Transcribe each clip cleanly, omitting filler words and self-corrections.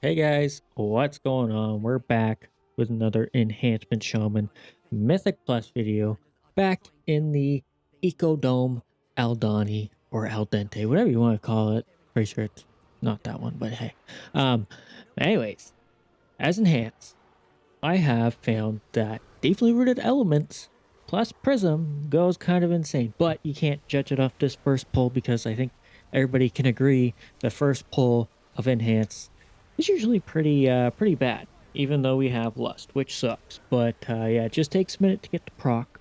Hey guys, what's going on? We're back with another Enhancement Shaman Mythic Plus video, back in the Ecodome Aldani or Al Dente, whatever you want to call it. Pretty sure it's not that one, but hey. Um, anyways, as Enhanced, I have found that deeply rooted elements plus Prism goes kind of insane, but you can't judge it off this first pull because I think everybody can agree the first pull of Enhance is usually pretty bad, even though we have Lust, which sucks. But yeah, it just takes a minute to get to proc.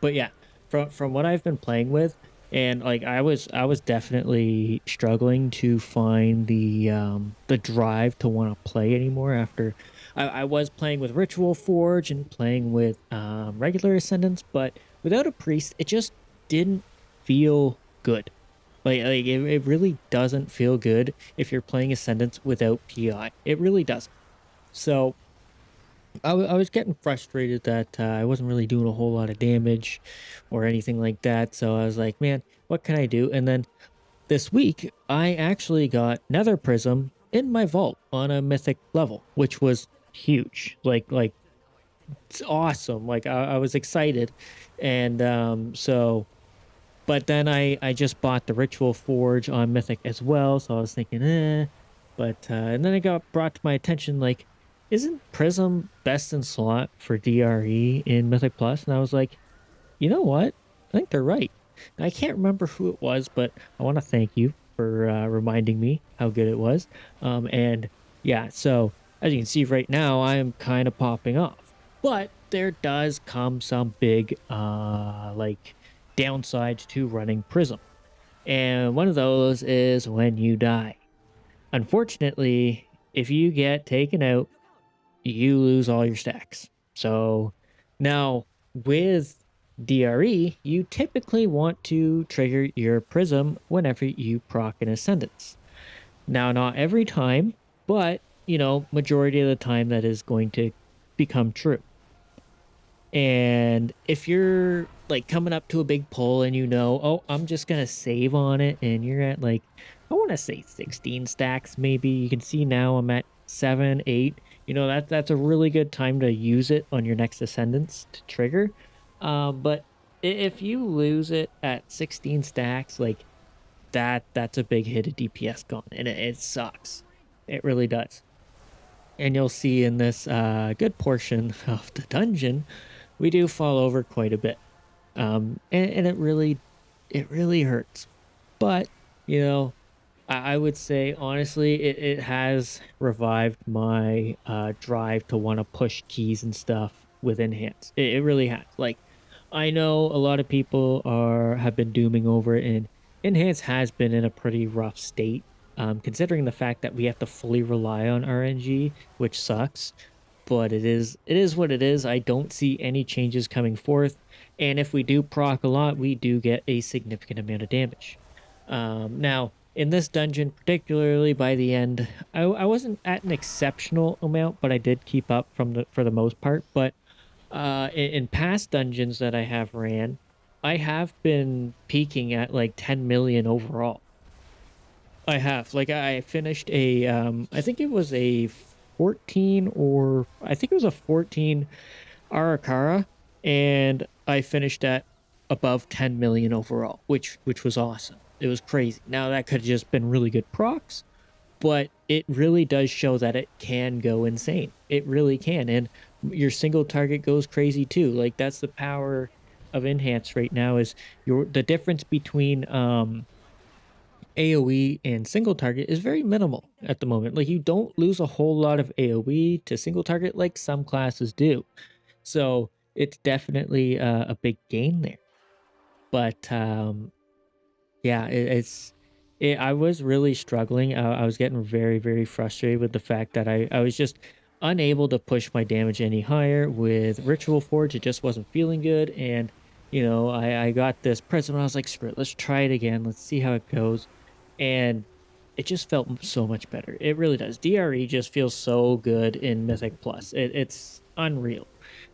But yeah, from what I've been playing with, and like I was definitely struggling to find the drive to want to play anymore after I was playing with Ritual Forge and playing with regular Ascendants, but without a priest, it just didn't feel good. It really doesn't feel good if you're playing Ascendants without PI. It really doesn't. So I was getting frustrated that I wasn't really doing a whole lot of damage or anything like that. So I was like, man, what can I do? And then this week, I actually got Nether Prism in my vault on a mythic level, which was huge. It's awesome. I was excited. And but then I just bought the Ritual Forge on mythic as well. So I was thinking, and then it got brought to my attention, like, isn't Prism best in slot for DRE in Mythic Plus? And I was like, you know what? I think they're right. And I can't remember who it was, but I want to thank you for reminding me how good it was. And yeah, so as you can see right now, I am kind of popping off. But there does come some big downsides to running Prism. And one of those is when you die. Unfortunately, if you get taken out, you lose all your stacks. So now with DRE, you typically want to trigger your Prism whenever you proc an Ascendance. Now, not every time, but majority of the time that is going to become true. And if you're like coming up to a big pull and oh, I'm just going to save on it, and you're at like, I want to say 16 stacks, maybe. You can see now I'm at 7, 8. That's a really good time to use it on your next Ascendance to trigger. But if you lose it at 16 stacks, like that's a big hit of DPS gone, and it sucks. It really does. And you'll see in this good portion of the dungeon, we do fall over quite a bit. And it really hurts. But, I would say honestly, it has revived my drive to want to push keys and stuff with Enhance. It really has. Like, I know a lot of people have been dooming over it, and Enhance has been in a pretty rough state. Considering the fact that we have to fully rely on RNG, which sucks, but it is what it is. I don't see any changes coming forth, and if we do proc a lot, we do get a significant amount of damage. Now in this dungeon, particularly by the end, I wasn't at an exceptional amount, but I did keep up for the most part. But in past dungeons that I have ran, I have been peaking at like 10 million overall. I have. Like, I finished I think it was a 14, or I think it was a 14 Arakara, and I finished at above 10 million overall, which was awesome. It was crazy. Now that could have just been really good procs, but it really does show that it can go insane. It really can. And your single target goes crazy too. Like, that's the power of Enhance right now, is the difference between AoE and single target is very minimal at the moment. Like, you don't lose a whole lot of AoE to single target like some classes do. So it's definitely a big gain there. But yeah, I was really struggling. I was getting very, very frustrated with the fact that I was just unable to push my damage any higher with Ritual Forge. It just wasn't feeling good. And, I got this Prism, and I was like, screw it, let's try it again. Let's see how it goes. And it just felt so much better. It really does. DRE just feels so good in Mythic Plus. It's unreal.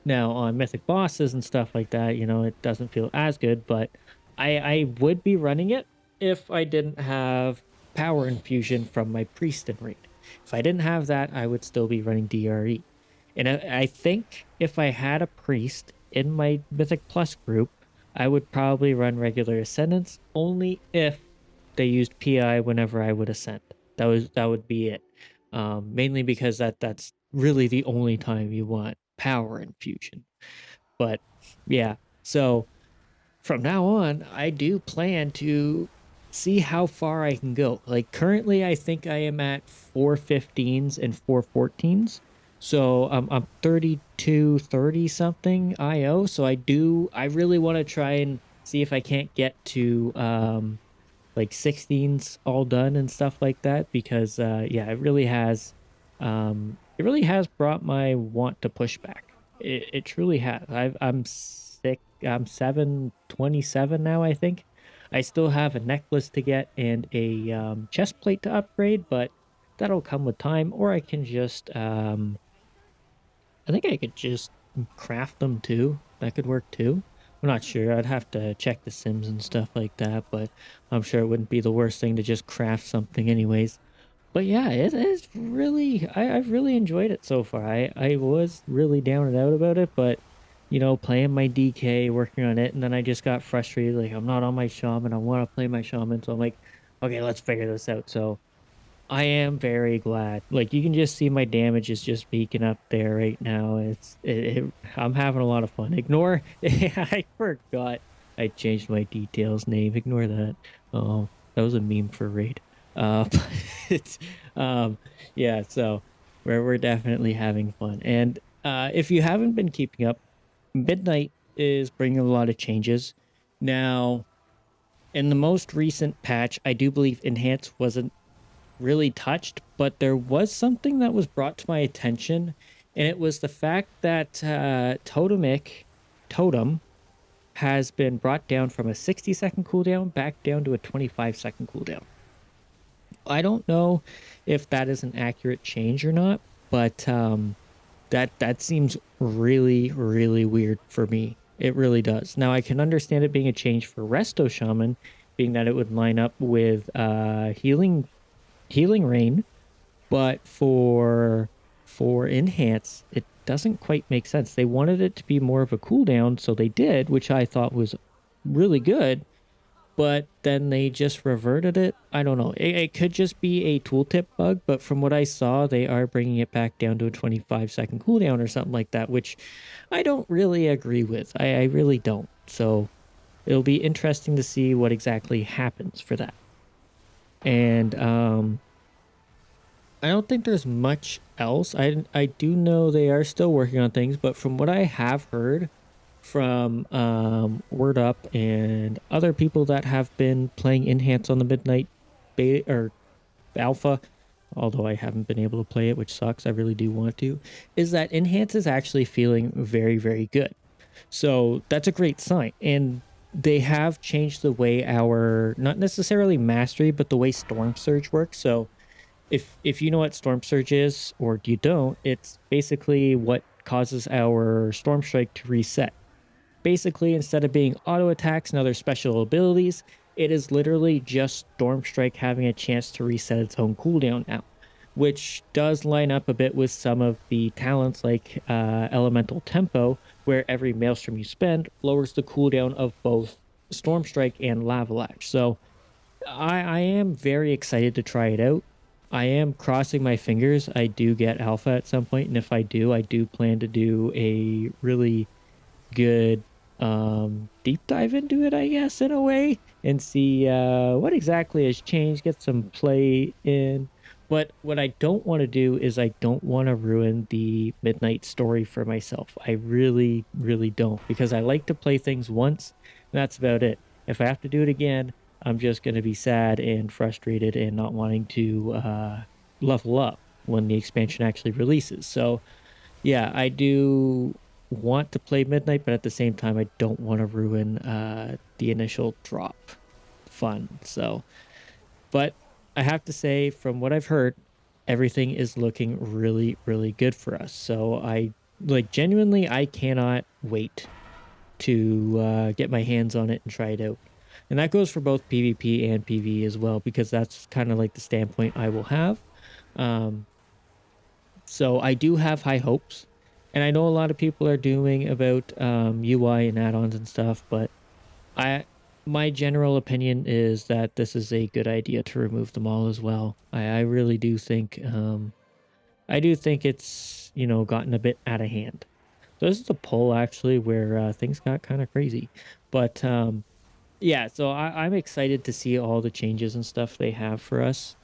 Now on Mythic bosses and stuff like that, it doesn't feel as good, but I would be running it if I didn't have power infusion from my priest in raid. If I didn't have that, I would still be running DRE. And I think if I had a priest in my Mythic Plus group, I would probably run regular Ascendance only if they used PI whenever I would ascend. That would be it. Mainly because that's really the only time you want power infusion. But yeah, so from now on, I do plan to see how far I can go. Like currently, I think I am at 415s and 414s. So I'm 32, 30 something IO. So I really want to try and see if I can't get to like 16s all done and stuff like that, because yeah, it really has brought my want to push back. It truly has. I'm sick. I'm 727 now, I think. I still have a necklace to get and a chest plate to upgrade, but that'll come with time. Or I can just I think I could just craft them too. That could work too. I'm not sure. I'd have to check the sims and stuff like that, but I'm sure it wouldn't be the worst thing to just craft something anyways. But yeah, it is really I've really enjoyed it so far. I was really down and out about it, but playing my DK, working on it, and then I just got frustrated. Like I'm not on my shaman. I want to play my shaman. So I'm like, okay, let's figure this out. So I am very glad. Like you can just see my damage is just peaking up there right now. I'm having a lot of fun. Ignore I forgot I changed my details name. Ignore that. Oh, that was a meme for raid. But um yeah, so we're definitely having fun. And if you haven't been keeping up, Midnight is bringing a lot of changes. Now, in the most recent patch, I do believe Enhance wasn't really touched, but there was something that was brought to my attention, and it was the fact that Totem has been brought down from a 60-second cooldown back down to a 25-second cooldown. I don't know if that is an accurate change or not, but that seems really, really weird for me. It really does. Now I can understand it being a change for Resto Shaman, being that it would line up with healing rain, but for enhance, it doesn't quite make sense. They wanted it to be more of a cooldown, so they did, which I thought was really good, but then they just reverted it. I don't know. It could just be a tooltip bug, but from what I saw, they are bringing it back down to a 25-second cooldown or something like that, which I don't really agree with. I really don't. So it'll be interesting to see what exactly happens for that. And I don't think there's much else. I do know they are still working on things, but from what I have heard from Word Up and other people that have been playing Enhance on the Midnight beta or alpha, although I haven't been able to play it, which sucks. I really do want to, is that Enhance is actually feeling very, very good. So that's a great sign. And they have changed the way our, not necessarily mastery, but the way Storm Surge works. So if you know what Storm Surge is or you don't, it's basically what causes our Storm Strike to reset. Basically, instead of being auto attacks and other special abilities, it is literally just Storm Strike having a chance to reset its own cooldown now, which does line up a bit with some of the talents like Elemental Tempo, where every Maelstrom you spend lowers the cooldown of both Storm Strike and Lava Lash. So I am very excited to try it out. I am crossing my fingers I do get alpha at some point, and if I do, I do plan to do a really good deep dive into it, I guess, in a way, and see what exactly has changed, get some play in. But what I don't want to do is I don't want to ruin the Midnight story for myself. I really, really don't, because I like to play things once, and that's about it. If I have to do it again, I'm just going to be sad and frustrated and not wanting to level up when the expansion actually releases. So yeah, I do want to play Midnight, but at the same time, I don't want to ruin the initial drop fun. So, but I have to say, from what I've heard, everything is looking really, really good for us. So I like genuinely, I cannot wait to get my hands on it and try it out. And that goes for both PvP and PvE as well, because that's kind of like the standpoint I will have. Um, so I do have high hopes, and I know a lot of people are doing about UI and add-ons and stuff, but I my general opinion is that this is a good idea to remove them all as well. I really do think I do think it's, gotten a bit out of hand. So this is a poll actually where things got kind of crazy. But yeah, so I'm excited to see all the changes and stuff they have for us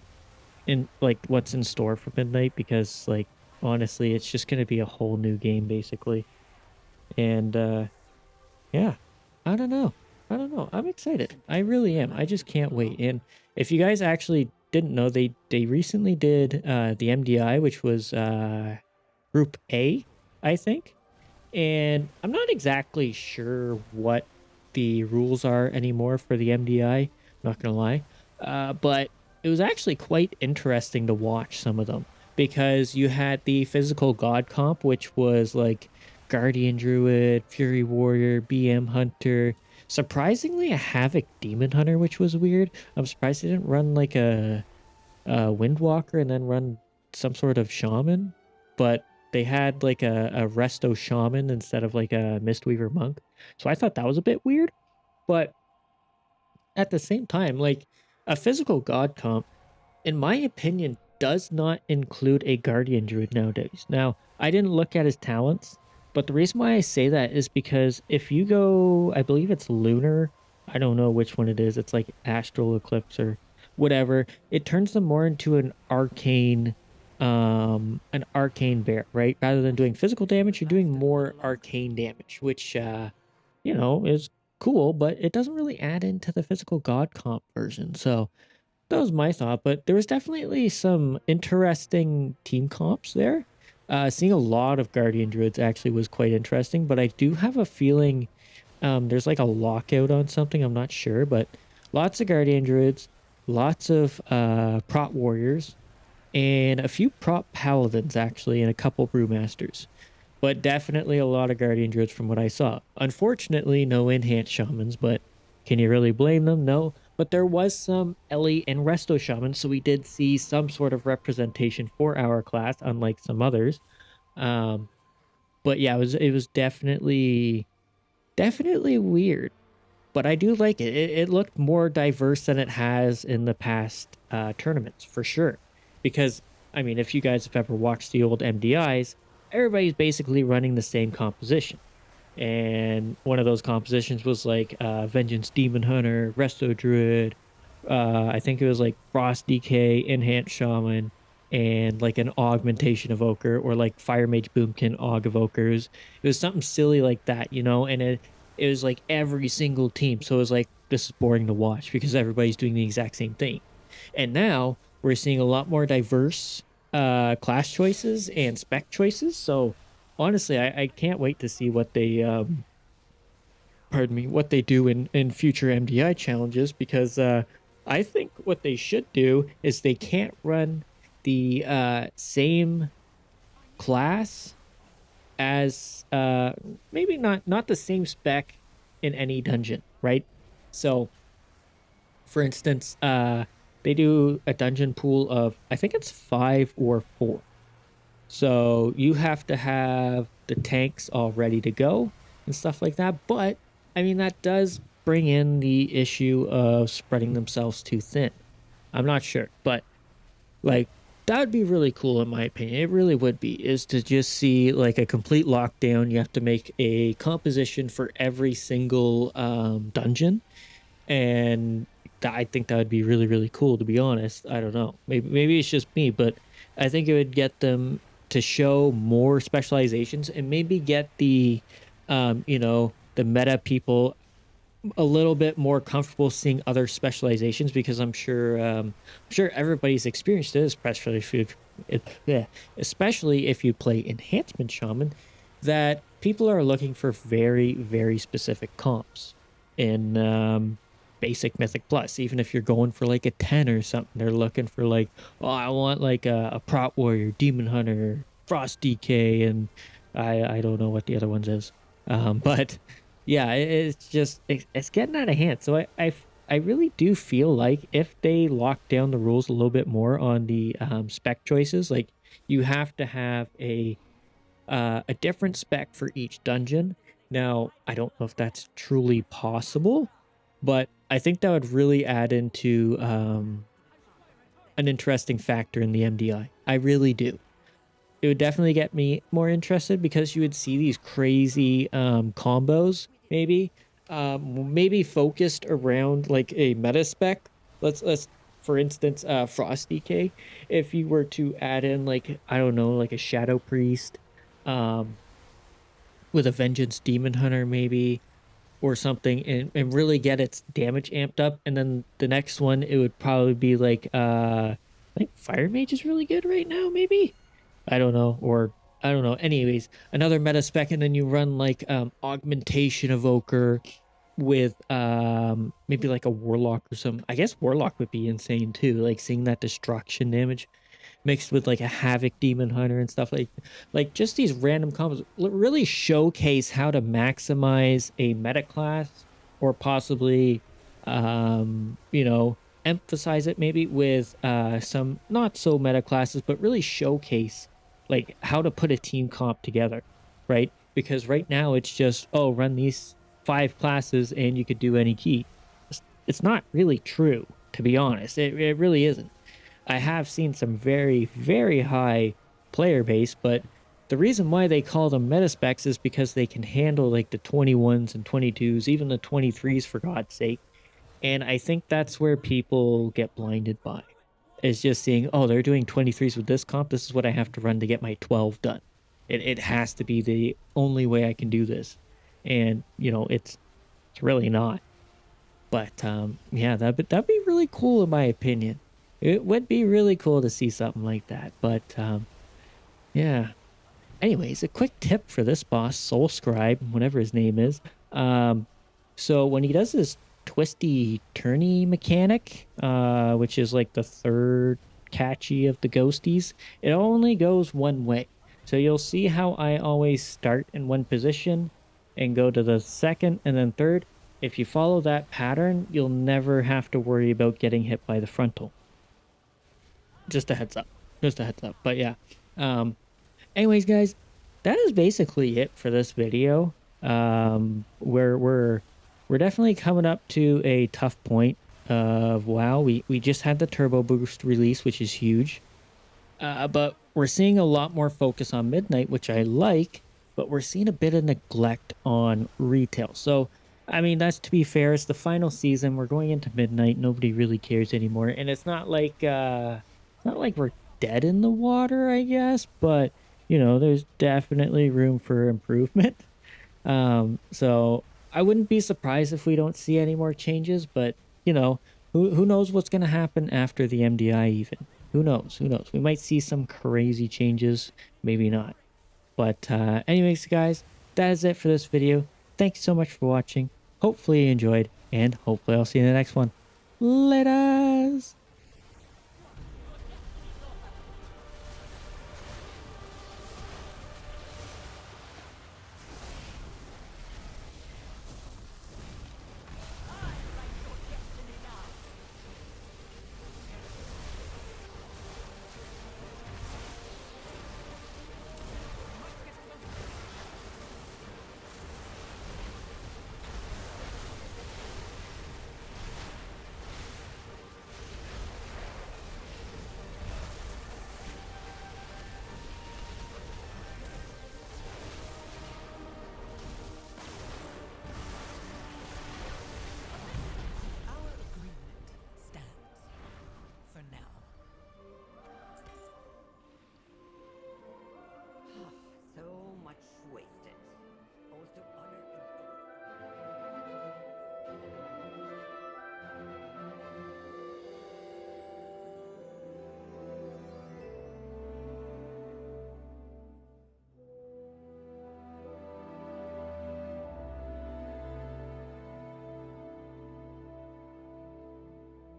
in like what's in store for Midnight because like honestly, it's just gonna be a whole new game basically. And yeah. I don't know. I don't know. I'm excited. I really am. I just can't wait. And if you guys actually didn't know, they recently did the MDI, which was Group A, I think. And I'm not exactly sure what the rules are anymore for the MDI, not gonna lie. But it was actually quite interesting to watch some of them because you had the physical god comp, which was like Guardian Druid, Fury Warrior, BM Hunter, surprisingly a Havoc Demon Hunter, which was weird. I'm surprised they didn't run like a Windwalker and then run some sort of Shaman, but they had like a Resto Shaman instead of like a Mistweaver Monk. So I thought that was a bit weird, but at the same time, like a physical god comp in my opinion, does not include a Guardian Druid nowadays. Now, I didn't look at his talents, but the reason why I say that is because if you go, I believe it's Lunar, I don't know which one it is, it's like Astral Eclipse or whatever, it turns them more into an arcane bear, right? Rather than doing physical damage, you're doing more arcane damage, which is cool, but it doesn't really add into the physical god comp version. So that was my thought, but there was definitely some interesting team comps there. Seeing a lot of Guardian Druids actually was quite interesting, but I do have a feeling there's like a lockout on something. I'm not sure, but lots of Guardian Druids, lots of prot warriors, and a few prop paladins actually, and a couple brewmasters. But definitely a lot of guardian druids from what I saw. Unfortunately, no enhanced shamans, but can you really blame them? No. But there was some Ellie and Resto shamans, so we did see some sort of representation for our class, unlike some others. Um, but yeah, it was definitely weird, but I do like it. It looked more diverse than it has in the past tournaments for sure. Because I mean, if you guys have ever watched the old MDIs, everybody's basically running the same composition. And one of those compositions was like Vengeance Demon Hunter, Resto Druid. I think it was like Frost DK, Enhanced Shaman, and like an Augmentation Evoker, or like Fire Mage Boomkin Aug Evokers. It was something silly like that, and it was like every single team. So it was like, this is boring to watch because everybody's doing the exact same thing. And now we're seeing a lot more diverse class choices and spec choices. So honestly, I can't wait to see what they pardon me, what they do in future MDI challenges because I think what they should do is they can't run the same class as maybe not the same spec in any dungeon, right? So for instance, they do a dungeon pool of I think it's 5 or 4. So you have to have the tanks all ready to go and stuff like that. But I mean, that does bring in the issue of spreading themselves too thin. I'm not sure, but like that would be really cool in my opinion. It really would be, is to just see like a complete lockdown. You have to make a composition for every single dungeon, and I think that would be really really cool, to be honest. I don't know, maybe it's just me, but I think it would get them to show more specializations and maybe get the meta people a little bit more comfortable seeing other specializations, because I'm sure everybody's experienced it, especially if you play enhancement shaman, that people are looking for very very specific comps in basic mythic plus. Even if you're going for like a 10 or something, they're looking for like, oh, I want like a prot warrior, demon hunter, frost dk, and I don't know what the other ones is. But yeah, it's just it's getting out of hand. So I really do feel like if they lock down the rules a little bit more on the spec choices, like you have to have a different spec for each dungeon. Now, I don't know if that's truly possible, but I think that would really add into an interesting factor in the MDI. I really do. It would definitely get me more interested because you would see these crazy combos, maybe focused around like a meta spec. Let's for instance, Frosty K. If you were to add in like I don't know, like a Shadow Priest, um, with a Vengeance Demon Hunter, maybe, or something, and really get its damage amped up. And then the next one, it would probably be like I think Fire Mage is really good right now, maybe. I don't know, or I don't know. Anyways, another meta spec, and then you run like augmentation evoker with maybe like a warlock or something. I guess warlock would be insane too, like seeing that destruction damage mixed with like a havoc demon hunter and stuff like just these random combos really showcase how to maximize a meta class, or possibly you know, emphasize it maybe with some not so meta classes, but really showcase like how to put a team comp together, right? Because right now it's just, oh, run these 5 classes and you could do any key. It's not really true, to be honest. It really isn't. I have seen some very, very high player base, but the reason why they call them meta specs is because they can handle like the 21s and 22s, even the 23s, for God's sake. And I think that's where people get blinded by, is just seeing, oh, they're doing 23s with this comp. This is what I have to run to get my 12 done. It has to be the only way I can do this. And, you know, it's really not. But yeah, that'd be really cool in my opinion. It would be really cool to see something like that. But yeah. Anyways, a quick tip for this boss, Soul Scribe, whatever his name is. Um, so when he does this twisty turny mechanic, which is like the third catchy of the ghosties, it only goes one way. So you'll see how I always start in one position and go to the second and then third. If you follow that pattern, you'll never have to worry about getting hit by the frontal. Just a heads up. Just a heads up. But yeah. Um, Anyways, guys, that is basically it for this video. We're definitely coming up to a tough point of WoW. We just had the turbo boost release, which is huge. But we're seeing a lot more focus on Midnight, which I like, but we're seeing a bit of neglect on retail. So, I mean, that's to be fair. It's the final season. We're going into Midnight. Nobody really cares anymore, and it's not like we're dead in the water, I guess. But you know, there's definitely room for improvement. So I wouldn't be surprised if we don't see any more changes, but you know, who knows what's going to happen after the MDI even. Who knows? Who knows? We might see some crazy changes, maybe not. But anyways, guys, that is it for this video. Thanks so much for watching. Hopefully you enjoyed, and hopefully I'll see you in the next one. Later!